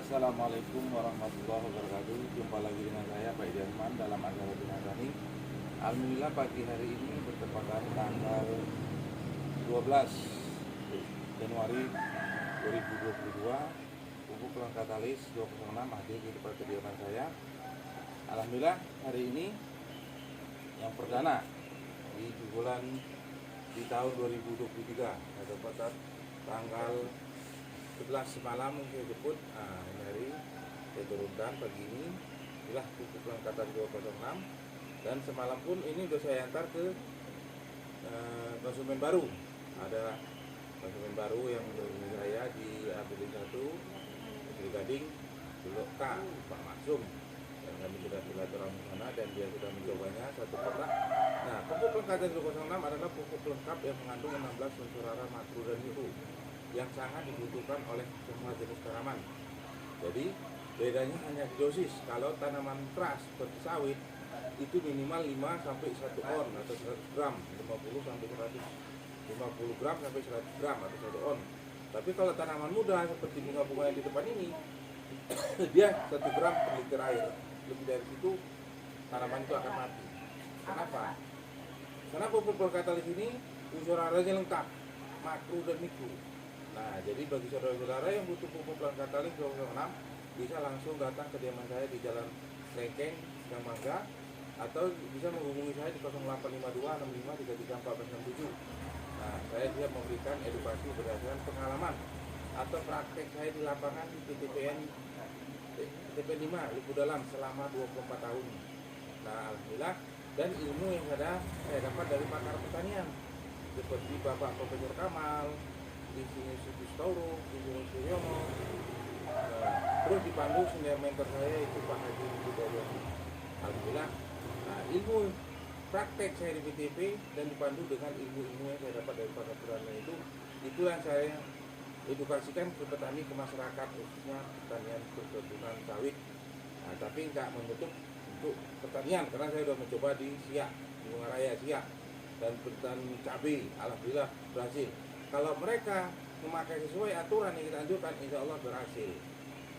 Assalamualaikum warahmatullahi wabarakatuh. Jumpa lagi dengan saya Pak Idirman dalam acara Dinasani. Alhamdulillah pagi hari ini bertepatan tanggal 12 Januari 2022, pupuk Lang Katalis 206 hadir di tempat kediaman saya. Alhamdulillah hari ini yang perdana di bulan di tahun 2023, bertepatan tanggal 11 semalam saya jemput. Ini hari saya turunkan pagi ini. Inilah pupuk Langkatan 206. Dan semalam pun ini sudah saya antar ke konsumen baru. Ada konsumen baru yang menghubungi saya di APD 1 di Gading, Bulog K, Pak Maksum. Dan kami sudah silaturahmi sana dan dia sudah mencobanya satu kotak. Nah, pupuk Langkatan 206 adalah pupuk lengkap yang mengandung 16 unsur hara, makro dan mikro yang sangat dibutuhkan oleh semua jenis tanaman. Jadi bedanya hanya di dosis. Kalau tanaman keras seperti sawit itu minimal 5 sampai 1 on atau 100 gram, 50 sampai 150 gram sampai 100 gram atau 1 on. Tapi kalau tanaman muda seperti bunga-bunga yang di depan ini dia 1 gram per liter air. Lebih dari situ tanaman itu akan mati. Kenapa? Karena pupuk Katalis ini unsur haranya lengkap, makro dan mikro. Nah, jadi bagi saudara-saudara yang butuh pupuk Lang Katalis 206 bisa langsung datang ke kediaman saya di Jalan Lengkeng, Gang Mangga, atau bisa menghubungi saya di 0852 65 33 1467. Nah, saya siap memberikan edukasi berdasarkan pengalaman atau praktek saya di lapangan di PTPN 5 Lipu Dalam selama 24 tahun. Nah, alhamdulillah, dan ilmu yang saya dapat dari pakar pertanian seperti Bapak Profesor Kamal, di sini Sutistoro, di sini Suryono, terus dipandu senior mentor saya itu Pak Haji Budayono. Alhamdulillah, nah, ilmu praktek saya di PTP dan dipandu dengan ilmu-ilmu yang saya dapat dari pakar pertanian itu yang saya edukasikan ke petani, ke masyarakat, khususnya pertanian perkebunan sawit. Nah, tapi nggak menutup untuk pertanian karena saya sudah mencoba di Siak, di Bunga Raya Siak, dan petani cabai. Alhamdulillah berhasil. Kalau mereka memakai sesuai aturan yang kita anjurkan, insya Allah berhasil.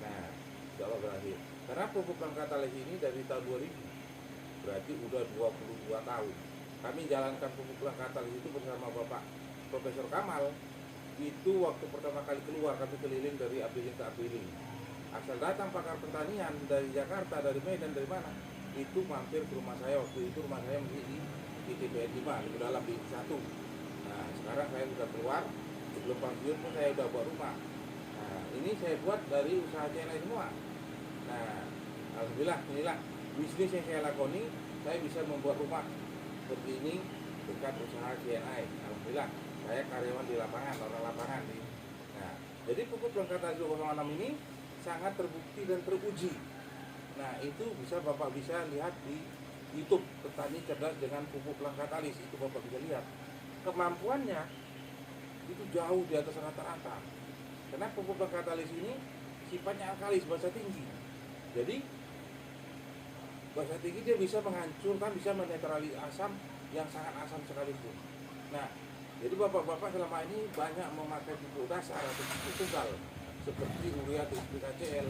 Nah, insya Allah berhasil. Karena pupuk Lang Katalis ini dari tahun 2000, berarti udah 22 tahun. Kami jalankan pupuk Lang Katalis itu bersama Bapak Profesor Kamal. Itu waktu pertama kali keluar, kami keliling dari Abiling ke Abiling. Asal datang pakar pertanian dari Jakarta, dari Medan, dari mana, itu mampir ke rumah saya. Waktu itu rumah saya masih di TPN 5, di dalam di 1. Nah, sekarang saya sudah keluar, sebelum pensiun pun saya sudah buat rumah. Nah, ini saya buat dari usaha CNI semua. Nah, alhamdulillah, inilah bisnis yang saya lakoni. Saya bisa membuat rumah seperti ini dekat usaha CNI. Alhamdulillah, saya karyawan di lapangan, orang lapangan. Nah, jadi pupuk Lang Katalis 206 ini sangat terbukti dan teruji. Nah, itu Bapak bisa lihat di YouTube Petani Cerdas dengan pupuk Lang Katalis. Itu Bapak bisa lihat. Kemampuannya itu jauh di atas rata-rata. Karena pupuk Lang Katalis ini sifatnya alkalis, basa tinggi. Jadi basa tinggi dia bisa menghancurkan, bisa menetralisir asam yang sangat asam sekalipun. Nah, jadi bapak-bapak selama ini banyak memakai pupuk dasar atau pupuk tunggal seperti urea atau KCL.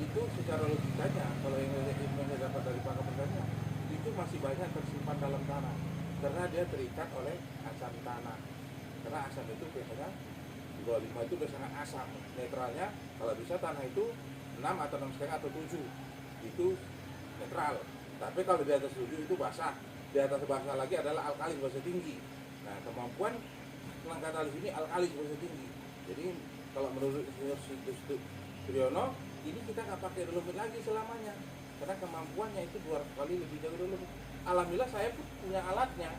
Itu secara logikanya, kalau yang saya dapat dari pakar pertanian, itu masih banyak tersimpan dalam tanah karena dia terikat oleh asam tanah. Karena asam itu biasanya di bawah 5 itu sudah sangat asam. Netralnya kalau bisa tanah itu 6 atau 6,5 atau 7 itu netral. Tapi kalau di atas 7 itu basah. Di atas basah lagi adalah alkalis, basa tinggi. Nah, kemampuan Lang Katalis ini alkalis, basa tinggi. Jadi kalau menurut Insinyur Suryono, ini kita nggak pakai dolomit lagi selamanya karena kemampuannya itu 200 kali lebih jauh dolomit. Alhamdulillah saya pun punya alatnya.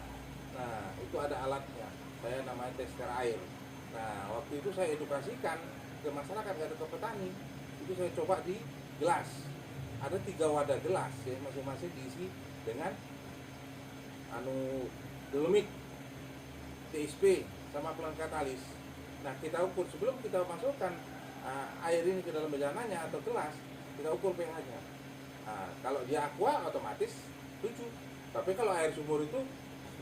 Nah, itu ada alatnya. Saya namanya tester air. Nah, waktu itu saya edukasikan ke masyarakat, ke petani. Itu saya coba di gelas. Ada 3 wadah gelas, ya, masing-masing diisi dengan dolomit, TSP, sama Lang Katalis. Nah, kita ukur sebelum kita masukkan air ini ke dalam bejananya atau gelas, kita ukur pH-nya. Nah, kalau dia aqua otomatis 7. Tapi kalau air sumur itu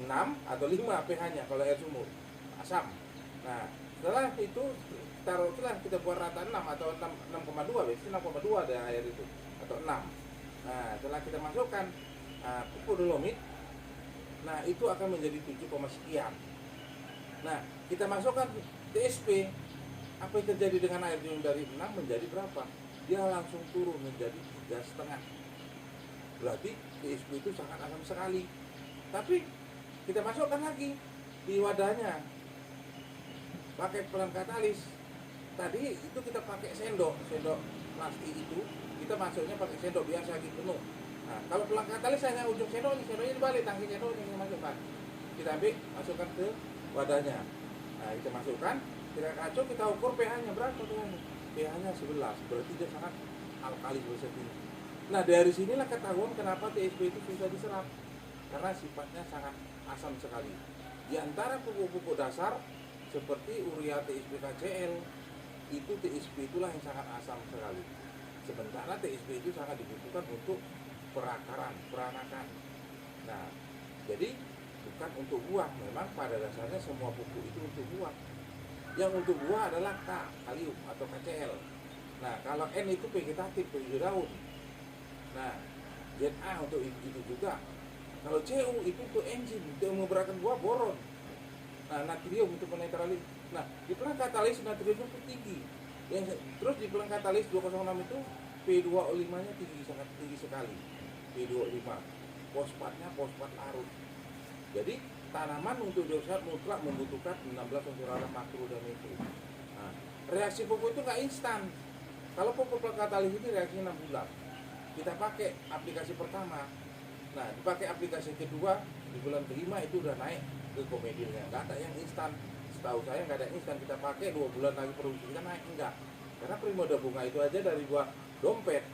6 atau 5 pH-nya kalau air sumur asam. Nah, Setelah itu taruhlah kita buat rata 6 atau 6,2, biasanya 6,2 ada air itu atau 6. Nah, setelah kita masukkan pupuk dolomit, nah itu akan menjadi 7, sekian. Nah, kita masukkan TSP, apa yang terjadi dengan air yang dari 6 menjadi berapa? Dia langsung turun menjadi 3,5. Berarti TSP itu sangat asam sekali. Tapi kita masukkan lagi di wadahnya, pakai pelan katalis. Tadi itu kita pakai sendok plastik itu, kita masuknya pakai sendok biasa gitu penuh. Nah, kalau pelan katalis hanya ujung sendoknya dibalik, tangki sendoknya kita masukkan. Kita ambil, masukkan ke wadahnya. Nah, kita masukkan, kita kacau, kita ukur pH-nya berapa pH-nya. pH-nya 11, berarti dia sangat alkali bersih. Nah, dari sinilah ketahuan kenapa TSP itu susah diserap, karena sifatnya sangat asam sekali. Di antara pupuk-pupuk dasar seperti urea TSP KCl, itu TSP itulah yang sangat asam sekali. Sementara TSP itu sangat dibutuhkan untuk peranakan. Nah, jadi bukan untuk buah. Memang pada dasarnya semua pupuk itu untuk buah. Yang untuk buah adalah kalium atau KCl. Nah, kalau N itu vegetatif, hijau daun. Nah, ZA untuk itu juga. Kalau Cu itu untuk enzim, untuk memberatkan buah, boron. Nah, natrium untuk menetralis. Nah, di pelan katalis natrium itu tinggi. Terus di pelan katalis 206 itu P2O5-nya sangat tinggi sekali. P2O5. Fosfatnya fosfat larut. Jadi tanaman untuk dioksida mutlak membutuhkan 16 unsur hara makro dan mikro. Nah, reaksi pupuk itu nggak instan. Kalau pupuk pelan katalis ini reaksinya 6 bulan. Kita pakai aplikasi pertama. Nah, dipakai aplikasi kedua di bulan kelima itu udah naik ke komedilnya. Nggak ada yang instan. Setahu saya nggak ada yang instan. Kita pakai 2 bulan lagi produksi kita naik, enggak. Karena primoda bunga itu aja dari buah dompet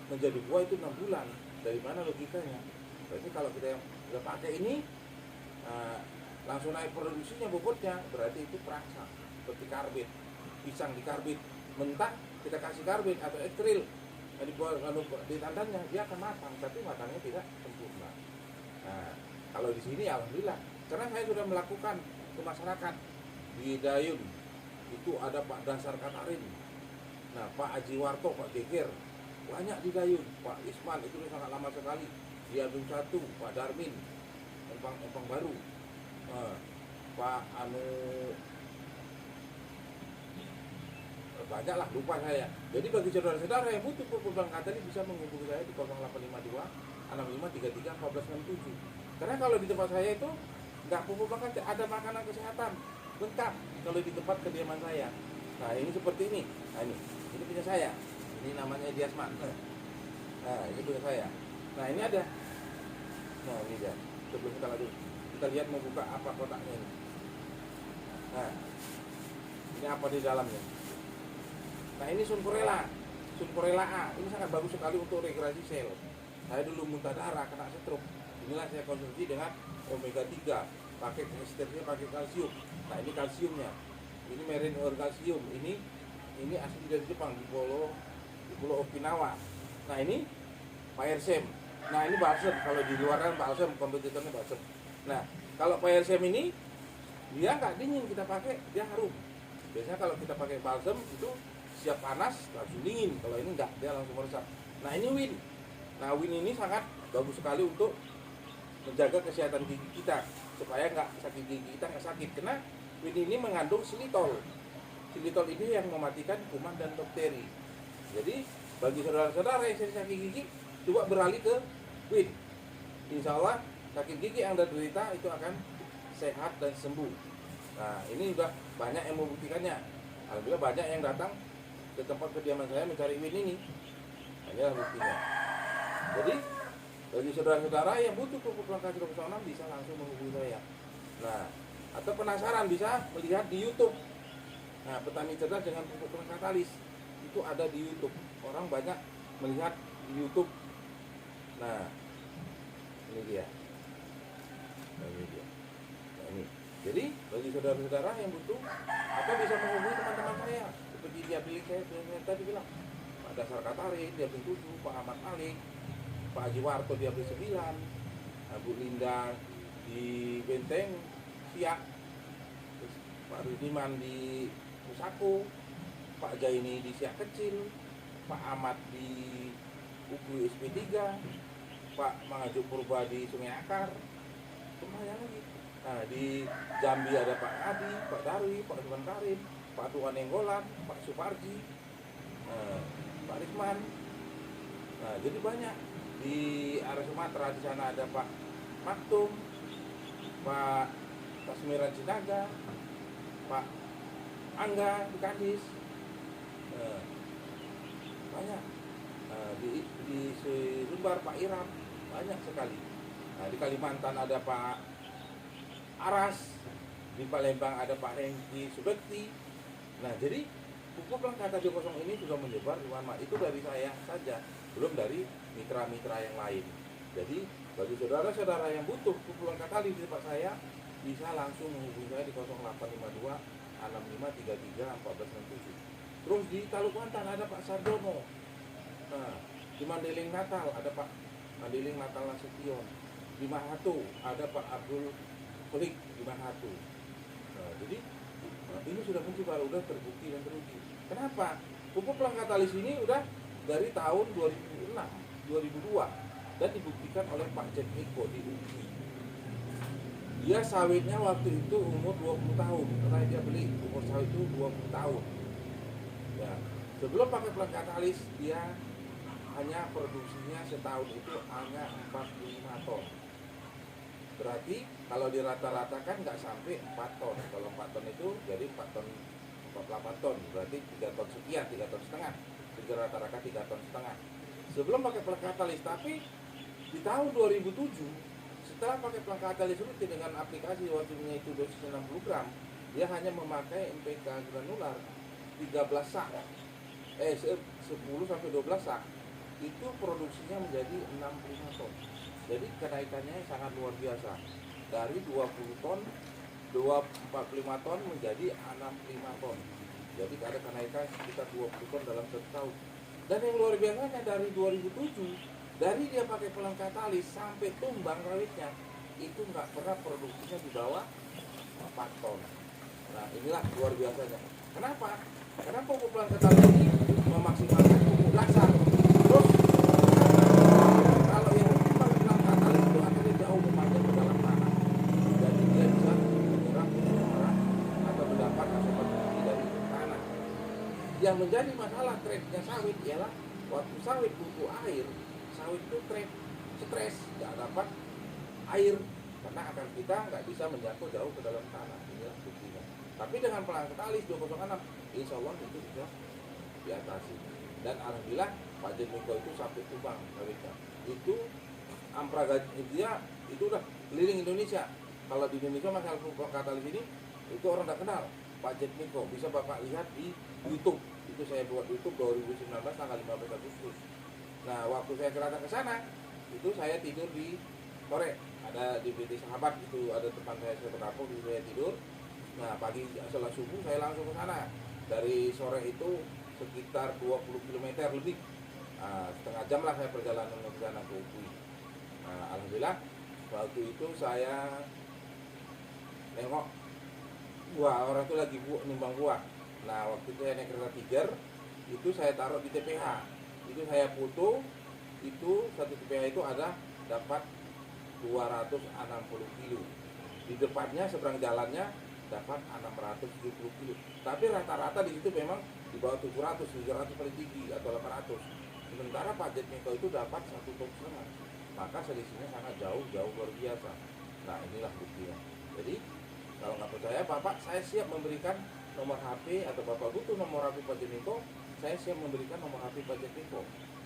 menjadi buah itu 6 bulan. Dari mana logikanya? Berarti kalau kita yang udah pakai ini langsung naik produksinya, bobotnya, berarti itu perangsang seperti karbit. Pisang di karbit mentah, kita kasih karbit atau ekstril di tandannya, dia akan matang, tapi matangnya tidak sempurna. Nah, kalau di sini alhamdulillah, karena saya sudah melakukan ke masyarakat di Dayun itu ada Pak Dasar Katarin, nah Pak Ajiwarto, Pak Geger, banyak di Dayun, Pak Isman itu sangat lama sekali di Abdul 1, Pak Darmin, Empang Baru, Pak banyak lah, lupa saya. Jadi bagi saudara-saudara yang butuh pupuk pelan katalis bisa menghubungi saya di 0852 6533 1467. Karena kalau di tempat saya itu nggak pupuk pelan katalis, ada makanan kesehatan lengkap kalau di tempat kediaman saya. Nah, ini seperti ini. Nah, ini punya saya. Ini namanya Diasman. Nah, ini punya saya. Nah, ini ada. Nah, ini dia. Sebelum kita lanjut, kita lihat membuka apa kotaknya ini. Nah, ini apa di dalamnya. Nah, ini sunfurella A. Ini sangat bagus sekali untuk regenerasi sel. Saya dulu muntah darah, kena stroke. Inilah saya konsumsi dengan omega 3, pakai esternya, pakai kalsium. Nah, ini kalsiumnya. Ini merin kalsium. Ini asli dari Jepang, di Pulau Okinawa. Nah, ini Paersem. Nah, ini balsem. Kalau di luar kan balsem, kompetitornya balsem. Nah, kalau Paersem ini dia nggak dingin, kita pakai dia harum. Biasanya kalau kita pakai balsem itu siap panas langsung dingin, kalau ini enggak, dia langsung meresap. Nah, ini Win. Nah, Win ini sangat bagus sekali untuk menjaga kesehatan gigi kita supaya nggak sakit gigi kita, nggak sakit, karena Win ini mengandung xilitol. Xilitol ini yang mematikan kuman dan bakteri. Jadi bagi saudara-saudara yang sakit gigi, coba beralih ke Win. Insya Allah sakit gigi yang Anda derita itu akan sehat dan sembuh. Nah, ini juga banyak yang membuktikannya. Alhamdulillah banyak yang datang ke tempat kediaman saya mencari Win ini. Nah, inilah buktinya. Jadi bagi saudara-saudara yang butuh pupuk pelan katalis 206 bisa langsung menghubungi saya. Nah, atau penasaran bisa melihat di YouTube. Nah, petani cerdas dengan pupuk pelan katalis itu ada di YouTube. Orang banyak melihat di YouTube. Nah, ini dia. Nah, ini dia. Nah, ini. Jadi bagi saudara-saudara yang butuh, atau bisa menghubungi teman-teman saya seperti dia pilih saya tadi bilang, Pak Dasar Katarin dia pilih 7, Pak Ahmad Malik, Pak Ajiwarto dia pilih 9, Bu Linda di Benteng Siak, terus Pak Rudiman di Pusako, Pak Jaini di Siak Kecil, Pak Ahmad di UGU SP3, Pak Mangajuk Purba di Sungai Akar, semuanya lagi. Nah, di Jambi ada Pak Adi, Pak Darwi, Pak Suman Karim, Pak Tuan Enggolan, Pak Suparji, Pak Risman. Nah, jadi banyak. Di area Sumatera di sana ada Pak Maktum, Pak Tasmiran Sinaga, Pak Angga di Kadis. Banyak. Di Sumbar Pak Iram, banyak sekali. Nah, di Kalimantan ada Pak Aras, di Palembang ada Pak Hengki Subekti. Nah, jadi pupuk langkah KJ0 ini sudah menyebar di mana itu dari saya saja, belum dari mitra-mitra yang lain. Jadi bagi saudara-saudara yang butuh pupuk langkah kali di tempat saya, bisa langsung menghubungi saya di 0852 6533 1467. Terus di Talukantan ada Pak Sardono. Nah, di Mandeling Natal ada Pak Mandeling Natal Nasution. Di Mahatu ada Pak Abdul Pelik di Mahatu. Nah, jadi ini sudah mencoba, udah terbukti dan teruji. Kenapa? Pupuk pelengkap talis ini udah dari tahun 2006, 2002 dan dibuktikan oleh Pak Jack Niko di UPI. Dia sawitnya waktu itu umur 20 tahun, karena dia beli umur sawit itu 20 tahun. Ya, sebelum pakai pelengkap talis dia hanya produksinya setahun itu hanya 45 ton. Berarti kalau dirata-ratakan nggak sampai 4 ton. Kalau 4 ton itu jadi 4 ton 48 ton. Berarti 3 ton sekian, 3 ton setengah. Jadi rata-rata 3 ton setengah. Sebelum pakai pelengkap talis, tapi di tahun 2007 setelah pakai pelengkap talis rutin dengan aplikasi waktunya itu dosis 60 gram, dia hanya memakai MPK granular 13 sak. 10 sampai 12 sak. Itu produksinya menjadi 65 ton. Jadi kenaikannya sangat luar biasa. Dari 20 ton, 45 ton menjadi 65 ton. Jadi ada kenaikan sekitar 20 ton dalam 1 tahun. Dan yang luar biasanya dari 2007, dari dia pakai pelengkap talis sampai tumbang sawitnya, itu nggak pernah produksinya di bawah 4 ton. Nah, inilah luar biasanya. Kenapa? Karena pupuk pelengkap talis ini memaksimalkan pupuk dasar. Terus kalau yang pelengkap talis itu akhirnya jauh memanjang ke dalam tanah. Jadi dia bisa menyerap orang atau mendapat asupan tinggi dari tanah. Yang menjadi masalah trade-nya sawit ialah waktu sawit butuh air, sawit itu stres, nggak dapat air karena akar kita nggak bisa menjangkau jauh ke dalam tanah. Inilah buktinya. Tapi dengan pelengkap talis 206, insya Allah itu bisa diatasi. Dan alhamdulillah Pak Jenmiko itu sampai tumbang sawitnya. Itu ampraga dia itu udah keliling Indonesia. Kalau di Indonesia masalah pelengkap talis ini itu orang tak kenal Pak Jenmiko. Bisa Bapak lihat di YouTube. Itu saya buat YouTube 2019 tanggal 15 Agustus. Nah, waktu saya datang ke sana, itu saya tidur di sore. Ada di PT Sahabat itu ada tempat saya berkampung, di saya tidur. Nah, pagi setelah subuh saya langsung ke sana. Dari sore itu sekitar 20 km lebih. Nah, setengah jam lah saya perjalanan ke sana ke UPI. Nah, alhamdulillah waktu itu saya nengok buah, orang itu lagi nimbang buah. Nah, waktu itu saya naik kereta Tiger, itu saya taruh di TPH. Itu saya foto, itu satu TPH itu ada dapat 260 kilo. Di depannya seberang jalannya dapat 670 kilo. Tapi rata-rata di situ memang di bawah 700 paling tinggi atau 800. Sementara Pak Jetmiko itu dapat 1,5 ton. Maka selisihnya sangat jauh luar biasa. Nah, inilah buktinya. Jadi kalau nggak percaya Bapak, saya siap memberikan nomor HP atau Bapak butuh nomor HP Pak Jetmiko, saya siap memberikan nomor HP Pak Jetmiko.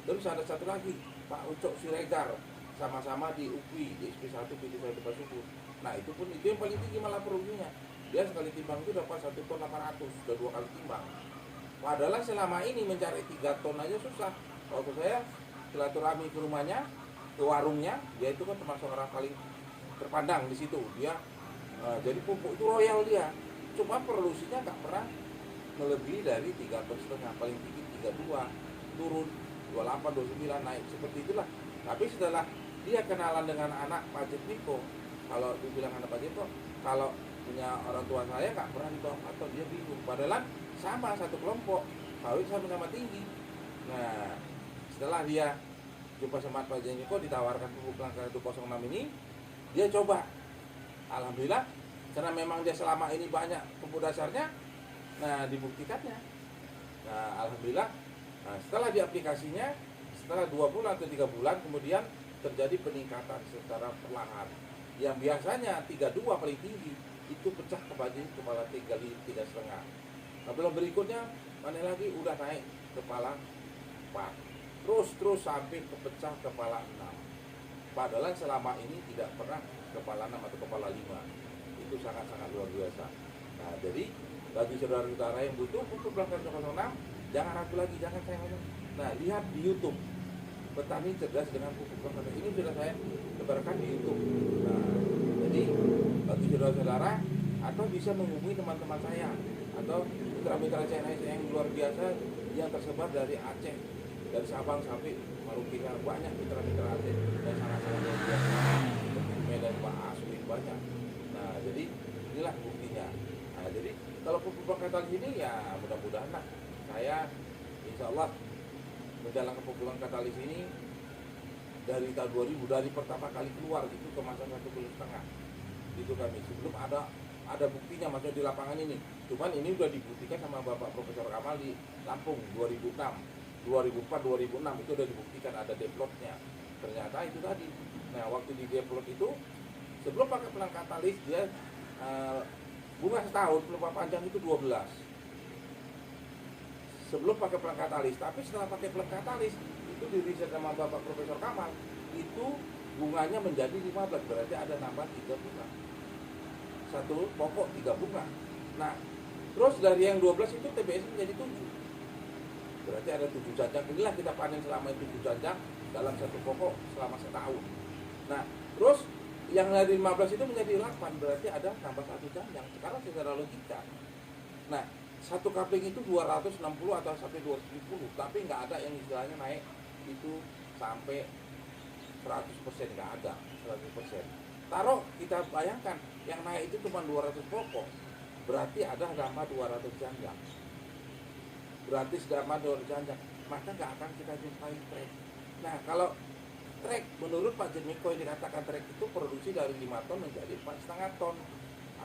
Terus ada satu lagi, Pak Ucok Siregar, sama-sama di UPI, di SP1 PT Sawit Tepas Subur. Nah, itu pun itu yang paling tinggi malah produksinya. Dia sekali timbang itu dapat 1 ton 800, sudah 2 kali timbang. Padahal selama ini mencari 3 ton aja susah. Waktu saya silaturahmi ke rumahnya, ke warungnya, dia itu kan termasuk orang paling terpandang di situ. Dia jadi pupuk itu royal dia. Cuma produksinya nggak pernah melebihi dari 3 ton setengah, paling tinggi 32, turun 28, 29, naik seperti itulah. Tapi setelah dia kenalan dengan anak Pak Jetmiko, kalau dibilang anak Pak Jetmiko, kalau punya orang tua saya nggak pernah di bawah 4 ton, dia bingung. Padahal sama satu kelompok, sawit sama-sama tinggi. Nah, setelah dia jumpa sama Pak Jeniko ditawarkan pupuk langka 206 ini, dia coba. Alhamdulillah, karena memang dia selama ini banyak pupuk dasarnya, nah dibuktikannya. Nah, alhamdulillah, setelah diaplikasinya, setelah 2 bulan atau 3 bulan kemudian terjadi peningkatan secara perlahan. Yang biasanya 32 paling tinggi, itu pecah kembali kepala 3,5. Nah, bulan berikutnya mana lagi udah naik kepala 4. Terus sampai kepecah kepala 6. Padahal selama ini tidak pernah kepala 6 atau kepala 5. Itu sangat-sangat luar biasa. Nah, jadi bagi saudara-saudara yang butuh pupuk langka 206, jangan ragu lagi, jangan saya ngomong. Nah, lihat di YouTube. Petani cerdas dengan pupuk langka. Ini sudah saya sebarkan di YouTube. Nah, jadi bagi saudara-saudara atau bisa menghubungi teman-teman saya atau mitra-mitra CNS yang luar biasa yang tersebar dari Aceh, dari Sabang sampai Maluku, banyak mitra-mitra Aceh dan sangat-sangat luar biasa. Seperti Medan, Pak Aswin, banyak. Nah, jadi inilah buktinya. Nah, jadi kalau pupuk katalis ini ya mudah-mudahan lah saya insya Allah menjalankan pupuk katalis ini dari tahun 2000, dari pertama kali keluar itu kemasan 1,5 kilo. Itu kami sebelum ada buktinya masuk di lapangan ini. Cuman ini udah dibuktikan sama Bapak Profesor Kamal di Lampung 2006, 2004, 2006 itu udah dibuktikan ada deplotnya. Ternyata itu tadi. Nah, waktu di deplot itu sebelum pakai pelang katalis dia bunga setahun pelupa panjang itu 12. Sebelum pakai pelang katalis, tapi setelah pakai pelang katalis itu diriset sama Bapak Profesor Kamal itu bunganya menjadi 15, berarti ada nambah 3 bunga. Satu pokok 3 bunga. Nah, terus dari yang 12 itu TBS menjadi 7. Berarti ada 7 janjang. Inilah kita panen selama 7 janjang dalam satu pokok selama setahun. Nah, terus yang dari 15 itu menjadi 8, berarti ada tambah 1 janjang. Sekarang secara logika. Nah, satu kapling itu 260 atau sampai 270, tapi nggak ada yang istilahnya naik itu sampai 100%, nggak ada 100%. Taruh kita bayangkan yang naik itu cuma 200 pokok, berarti ada tambah 200 janjang. Berarti tambah 200 janjang, maka nggak akan kita jumpai trek. Nah, kalau trek menurut Pak Jeniko yang dikatakan trek itu produksi dari 5 ton menjadi 4,5 ton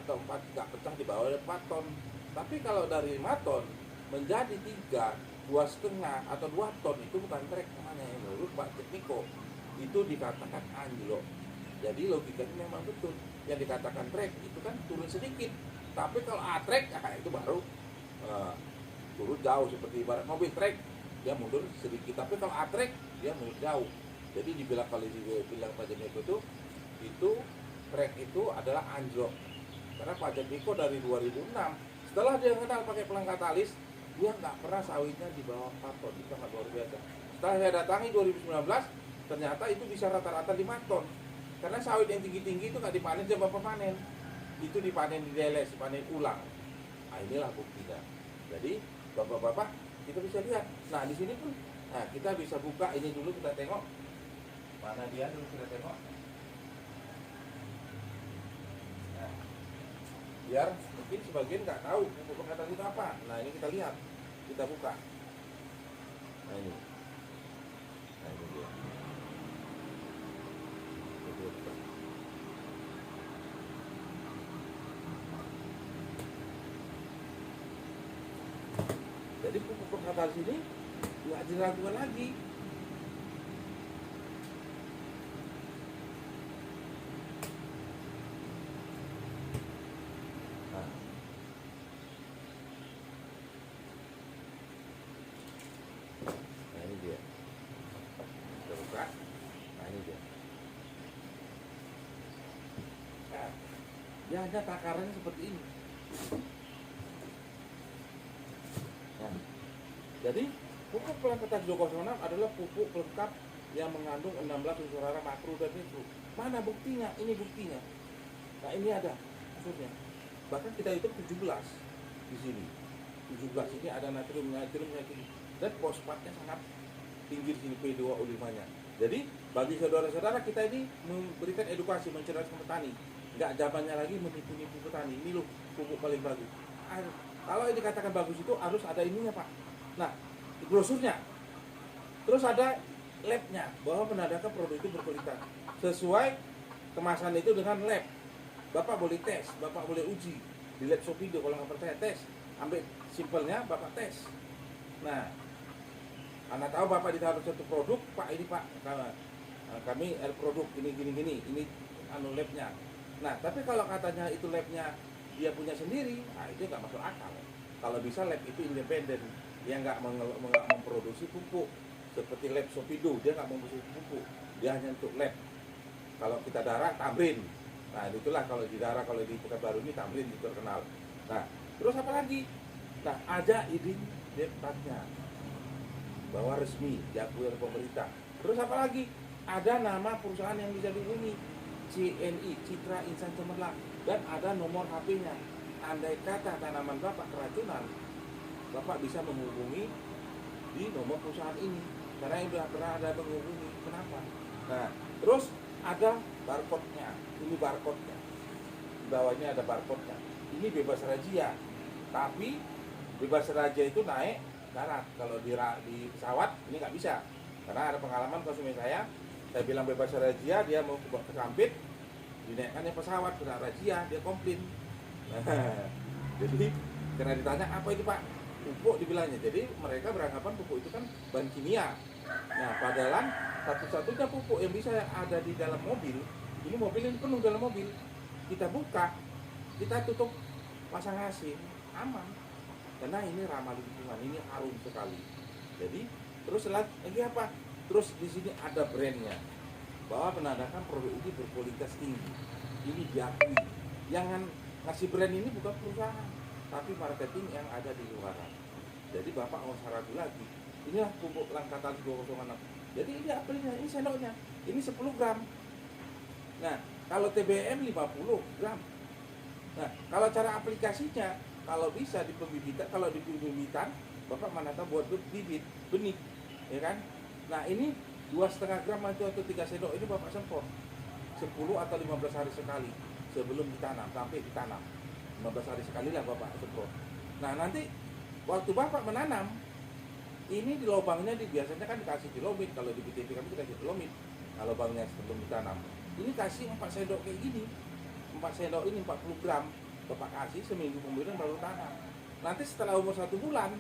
atau 4 nggak pecah di bawah 4 ton. Tapi kalau dari 5 ton menjadi 3, 2,5 atau 2 ton itu bukan trek namanya menurut Pak Jeniko. Itu dikatakan anjlok. Jadi logikanya memang betul. Yang dikatakan trek itu kan turun sedikit. Tapi kalau trek itu baru turun jauh, seperti ibarat mobil trek dia mundur sedikit. Tapi kalau trek dia mundur jauh. Jadi dibilang kalau dibilang Pak Jeniko itu trek itu adalah anjlok. Karena Pak Jeniko dari 2006 setelah dia kenal pakai pelang katalis, dia nggak pernah sawitnya di bawah 4 ton. Itu sangat luar biasa. Setelah saya datangi 2019, ternyata itu bisa rata-rata 5 ton. Karena sawit yang tinggi-tinggi itu nggak dipanen jam panen. Itu dipanen di deles, dipanen ulang. Nah, inilah buktinya. Jadi bapak-bapak kita bisa lihat. Nah, di sini pun kita bisa buka ini dulu, kita tengok. Mana dia dulu kita tengok. Nah, biar mungkin sebagian nggak tahu pupuk katalis itu apa. Nah, ini kita lihat, kita buka. Nah, ini dia. Jadi pupuk katalis ini nggak diragukan lagi. Nah, ini dia. Kita buka. Nah, ini dia. Nah, dia hanya takarannya seperti ini. Nah, jadi pupuk pelang katalis 206 adalah pupuk pelengkap yang mengandung 16 unsur hara makro dan mikro. Mana buktinya? Ini buktinya. Nah, ini ada unsurnya. Bahkan kita hitung 17 di sini. 17 ini ada natriumnya dan fosfatnya sangat tinggi di sini, P2O5-nya. Jadi bagi saudara-saudara kita ini memberikan edukasi, mencerdaskan petani nggak zamannya lagi menipu-nipu petani. Ini loh pupuk paling bagus. Kalau ini dikatakan bagus itu harus ada ininya Pak. Nah, brosurnya. Terus ada labnya bahwa menandakan produk itu berkualitas sesuai kemasan itu dengan lab. Bapak boleh tes, Bapak boleh uji di lab Sopindo. Kalau nggak percaya tes, ambil simpelnya Bapak tes. Nah, Anda tahu Bapak ditaruh satu produk, Pak ini Pak, kami produk gini, ini anu labnya. Nah, tapi kalau katanya itu labnya dia punya sendiri, nah itu nggak masuk akal. Kalau bisa lab itu independen, dia nggak memproduksi pupuk seperti lab Sopindo, dia nggak memproduksi pupuk, dia hanya untuk lab. Kalau kita darah Tamrin, nah itulah kalau di darah, kalau di Pekanbaru ini Tamrin itu terkenal. Nah, terus apa lagi? Nah, ada izin departnya bahwa resmi diakui oleh pemerintah. Terus apa lagi? Ada nama perusahaan yang bisa dihubungi, CNI, Citra Insan Cemerlang, dan ada nomor HP-nya. Andai kata tanaman Bapak keracunan, Bapak bisa menghubungi di nomor perusahaan ini, karena yang sudah pernah ada menghubungi. Kenapa? Nah, terus ada barcode-nya. Ini barcode-nya. Di bawahnya ada barcode-nya. Ini bebas razia. Tapi bebas razia itu naik darat. Kalau di pesawat ini nggak bisa. Karena ada pengalaman konsumen saya bilang bebas razia, dia mau ke Sampit, dinaikkannya pesawat kena razia, dia komplain. Jadi karena ditanya apa itu Pak? Pupuk dibilangnya. Jadi mereka beranggapan pupuk itu kan bahan kimia. Nah, padahal satu-satunya pupuk yang bisa ada di dalam mobil, ini mobil ini penuh dalam mobil, kita buka, kita tutup, pasang AC, aman. Karena ini ramah lingkungan, ini harum sekali. Jadi terus lagi apa? Terus di sini ada brandnya, bahwa menandakan produk ini berkualitas tinggi. Ini diakui. Yang ngasih brand ini bukan perusahaan, tapi marketing yang ada di luar. Jadi Bapak nggak usah ragu lagi. Inilah pupuk Langkatalis 206. Jadi ini apelnya, ini sendoknya, ini 10 gram. Nah, kalau TBM 50 gram. Nah, kalau cara aplikasinya, kalau bisa di pembibitan, kalau di pembibitan, Bapak mana tahu buat bibit, benih, ya kan? Nah, ini 2,5 gram atau 3 sendok ini Bapak semprot 10 atau 15 hari sekali sebelum ditanam, sampai ditanam 15 hari sekali lah Bapak semprot. Nah, nanti waktu Bapak menanam, ini di lubangnya biasanya kan dikasih dilomit. Kalau di BTP kami dikasih dilomit. Nah, lubangnya sebelum ditanam, ini kasih 4 sendok kayak gini. 4 sendok ini 40 gram. Bapak kasih seminggu kemudian baru tanam. Nanti setelah umur 1 bulan,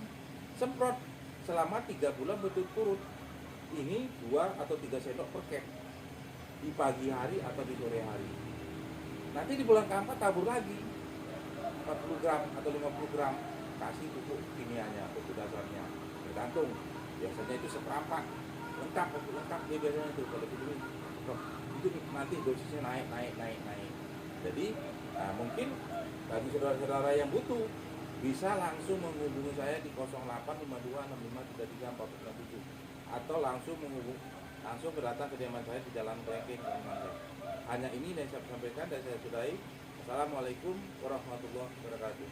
semprot selama 3 bulan berturut-turut. Ini 2 atau 3 sendok per kek di pagi hari atau di sore hari. Nanti di bulan keempat tabur lagi 40 gram atau 50 gram, kasih pupuk kimianya, pupuk dasarnya, tergantung. Biasanya itu seperempat, lengkap dia biasanya itu. Kalau itu nanti dosisnya naik. Jadi mungkin bagi saudara-saudara yang butuh, bisa langsung menghubungi saya di 085265334467 atau langsung datang ke kediaman saya di Jalan Klengkeng. Hanya ini yang saya sampaikan dan saya sudahi. Assalamualaikum warahmatullahi wabarakatuh.